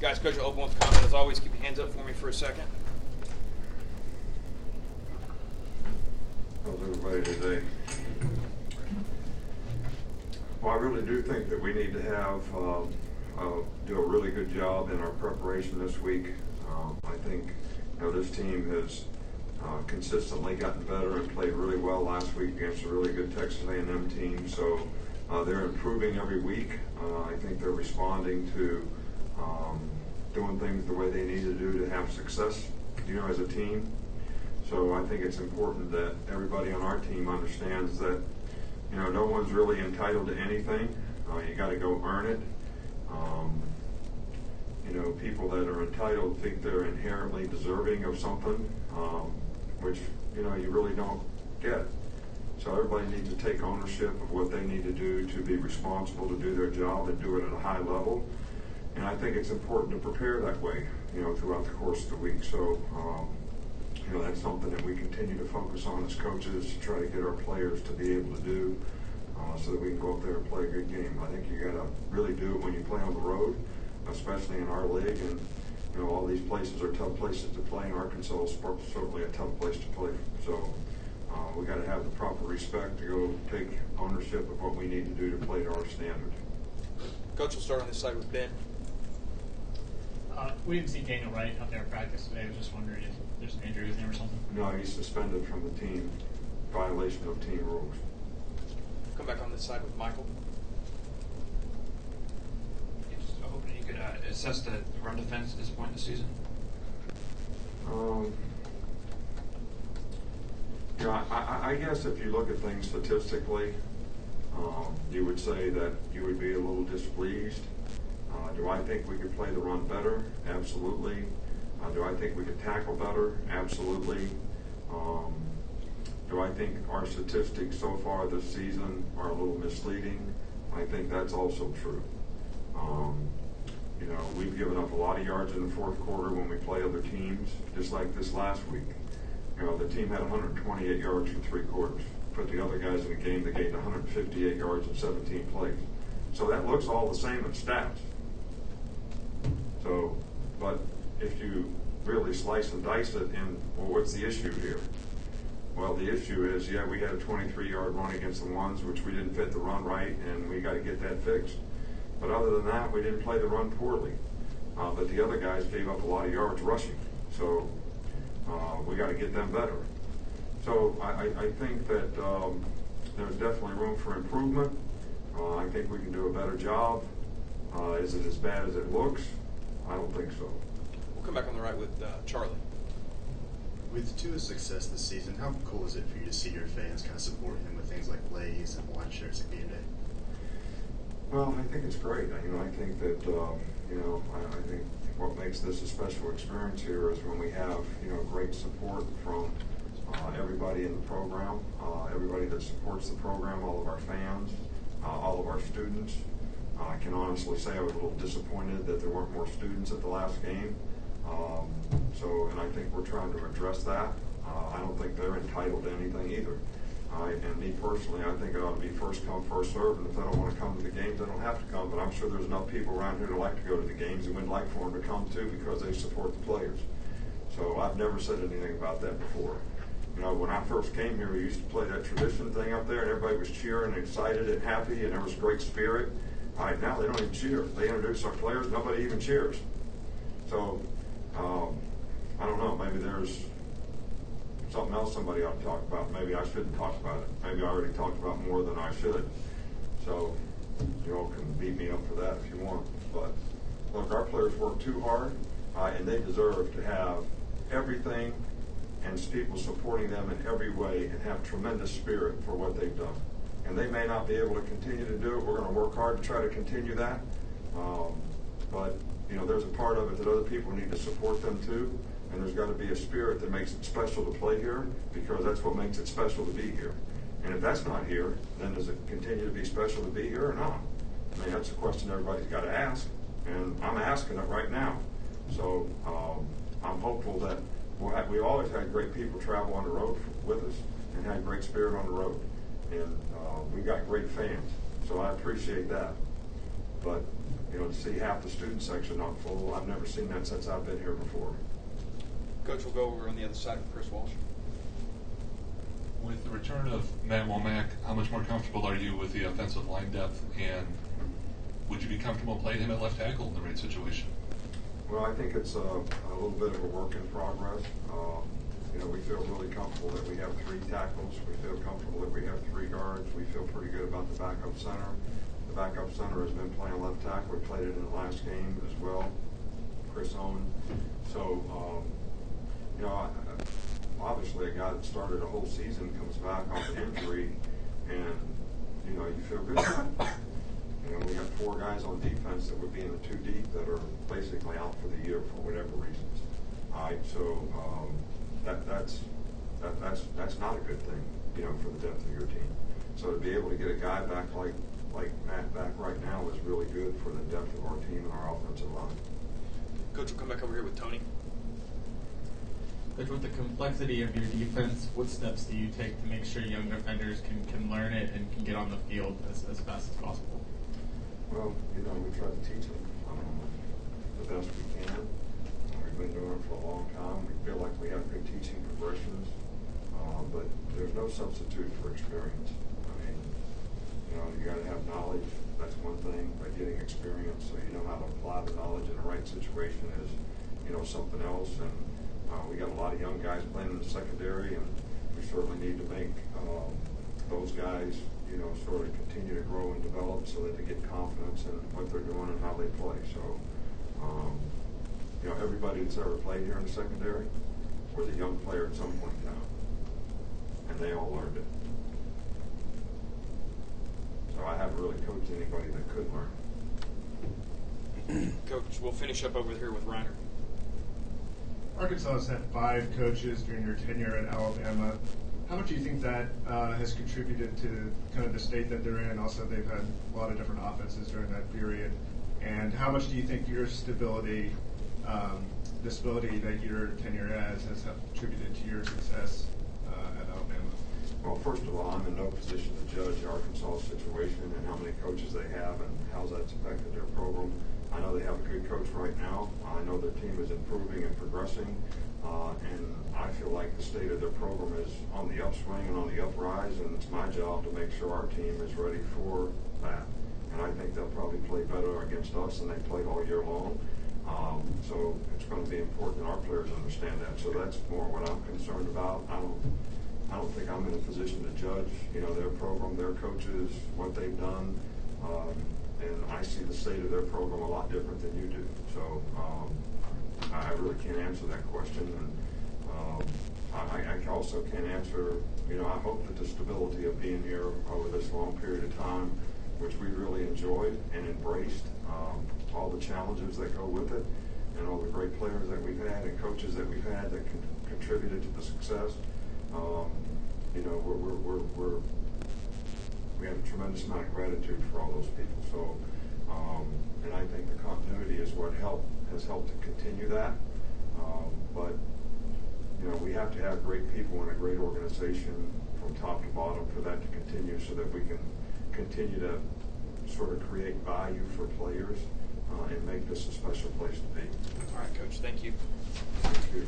Guys, Coach will open with a comment. As always, keep your hands up for me for a second. How's everybody today? Well, I really do think that we need to have do a really good job in our preparation this week. I think this team has consistently gotten better and played really well last week against a really good Texas A&M team. So they're improving every week. I think they're responding to doing things the way they need to do to have success, as a team. So I think it's important that everybody on our team understands that, no one's really entitled to anything. You got to go earn it. People that are entitled think they're inherently deserving of something, which, you really don't get. So everybody needs to take ownership of what they need to do to be responsible to do their job and do it at a high level. And I think it's important to prepare that way, throughout the course of the week. So, that's something that we continue to focus on as coaches, to try to get our players to be able to do, so that we can go up there and play a good game. I think you got to really do it when you play on the road, especially in our league. And, all these places are tough places to play, and Arkansas is certainly a tough place to play. So we got to have the proper respect to go take ownership of what we need to do to play to our standard. Coach will start on this side with Ben. We didn't see Daniel Wright out there at practice today. I was just wondering if there's an injury with him or something. No, he's suspended from the team. Violation of team rules. Come back on this side with Michael. Just hoping you could assess the run defense at this point in the season. I guess if you look at things statistically, you would say that you would be a little displeased. Do I think we could play the run better? Absolutely. Do I think we could tackle better? Absolutely. Do I think our statistics so far this season are a little misleading? I think that's also true. We've given up a lot of yards in the fourth quarter when we play other teams, just like this last week. The team had 128 yards for 3 quarters. Put the other guys in the game, they gained 158 yards in 17 plays. So that looks all the same in stats. So, but if you really slice and dice it, what's the issue here? Well, the issue is, we had a 23-yard run against the ones, which we didn't fit the run right, and we got to get that fixed. But other than that, we didn't play the run poorly. But the other guys gave up a lot of yards rushing. So we got to get them better. So I think that there's definitely room for improvement. I think we can do a better job. Is it as bad as it looks? I don't think so. We'll come back on the right with Charlie. With Tua's success this season, how cool is it for you to see your fans kind of support him with things like plays and lunch shirts at game day? Well, I think it's great. I think that I think what makes this a special experience here is when we have great support from everybody in the program, everybody that supports the program, all of our fans, all of our students. I can honestly say I was a little disappointed that there weren't more students at the last game. And I think we're trying to address that. I don't think they're entitled to anything either. And me personally, I think it ought to be first come, first serve. And if they don't want to come to the games, they don't have to come. But I'm sure there's enough people around here that like to go to the games and would like for them to come too because they support the players. So I've never said anything about that before. When I first came here, we used to play that tradition thing up there, and everybody was cheering and excited and happy, and there was great spirit. All right, now they don't even cheer. They introduce our players, nobody even cheers. So, I don't know, maybe there's something else somebody ought to talk about. Maybe I shouldn't talk about it. Maybe I already talked about more than I should. So, you all can beat me up for that if you want. But, look, our players work too hard, and they deserve to have everything and people supporting them in every way and have tremendous spirit for what they've done. And they may not be able to continue to do it. We're going to work hard to try to continue that. But, there's a part of it that other people need to support them too. And there's got to be a spirit that makes it special to play here because that's what makes it special to be here. And if that's not here, then does it continue to be special to be here or not? I mean, that's a question everybody's got to ask. And I'm asking it right now. So I'm hopeful that we always had great people travel on the road with us and had great spirit on the road. And we got great fans. So I appreciate that. But to see half the student section not full, I've never seen that since I've been here before. Coach will go over on the other side with Chris Walsh. With the return of Matt Womack, how much more comfortable are you with the offensive line depth, and would you be comfortable playing him at left tackle in the right situation? Well, I think it's a little bit of a work in progress. We feel really comfortable that we have 3 tackles. We feel comfortable that we have 3 guards. We feel pretty good about the backup center. The backup center has been playing left tackle. We played it in the last game as well, Chris Owen. So, obviously a guy that started a whole season comes back off an injury, and, you feel good about it. We have 4 guys on defense that would be in the 2 deep that are basically out for the year for whatever reasons. All right, so that's not a good thing, for the depth of your team. So to be able to get a guy back like Matt back right now is really good for the depth of our team and our offensive line. Coach will come back over here with Tony. Coach, with the complexity of your defense, what steps do you take to make sure young defenders can learn it and can get on the field as fast as possible? Well, we try to teach them the best we can. We've been doing it for a long time. We feel like we have good teaching progressions, but there's no substitute for experience. I mean, you got to have knowledge. That's one thing, but getting experience so you know how to apply the knowledge in the right situation is, something else. And we got a lot of young guys playing in the secondary, and we certainly need to make those guys, sort of continue to grow and develop so that they get confidence in what they're doing and how they play. So, everybody that's ever played here in the secondary was a young player at some point in time, and they all learned it. So I haven't really coached anybody that could learn. Coach, we'll finish up over here with Reiner. Arkansas has had 5 coaches during your tenure at Alabama. How much do you think that has contributed to kind of the state that they're in? Also, they've had a lot of different offenses during that period. And how much do you think your stability, the stability that your tenure has contributed to your success at Alabama? Well, first of all, I'm in no position to judge Arkansas' situation and how many coaches they have and how that's affected their program. I know they have a good coach right now. I know their team is improving and progressing, and I feel like the state of their program is on the upswing and on the uprise, and it's my job to make sure our team is ready for that. And I think they'll probably play better against us than they played all year long. So it's going to be important that our players understand that. So that's more what I'm concerned about. I don't think I'm in a position to judge, their program, their coaches, what they've done. And I see the state of their program a lot different than you do. So I really can't answer that question. And I also can't answer, I hope that the stability of being here over this long period of time, which we really enjoyed and embraced, all the challenges that go with it, and all the great players that we've had and coaches that we've had that contributed to the success. We have a tremendous amount of gratitude for all those people. So, and I think the continuity is what has helped to continue that. But we have to have great people and a great organization from top to bottom for that to continue, so that we can continue to sort of create value for players and make this a special place to be. All right, Coach. Thank you. Thank you.